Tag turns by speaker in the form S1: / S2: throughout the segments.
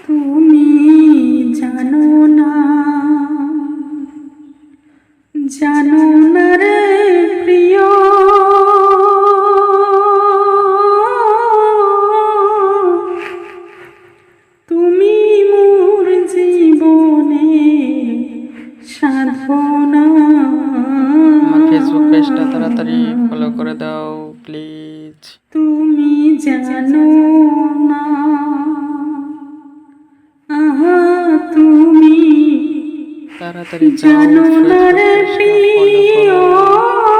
S1: তুমি জানো না, জানো না রে প্রিয়, তুমি মোর জীবনে সাধনা।
S2: আমার ফেসবুক পেজটা তাড়াতাড়ি ফলো করে দাও প্লিজ।
S1: তুমি জানো না, আহা তুমি
S2: তাড়াতাড়ি
S1: জানো না রে প্রিয়,
S2: করো।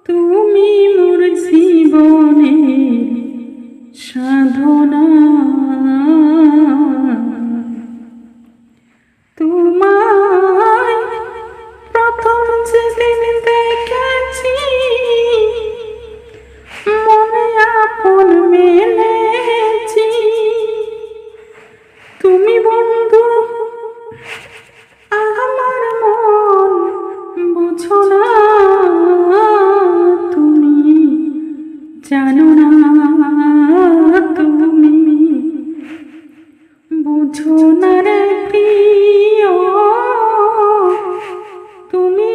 S1: তুমি মোর জীবনে সাধনা। তোমায় প্রথম যেদিন দেখেছি, মনে আপন মেলেছি। তুমি বন্ধু আমার মন বুঝো না, তুমি জানো না, তুমি বুঝো না রে প্রিয়, তুমি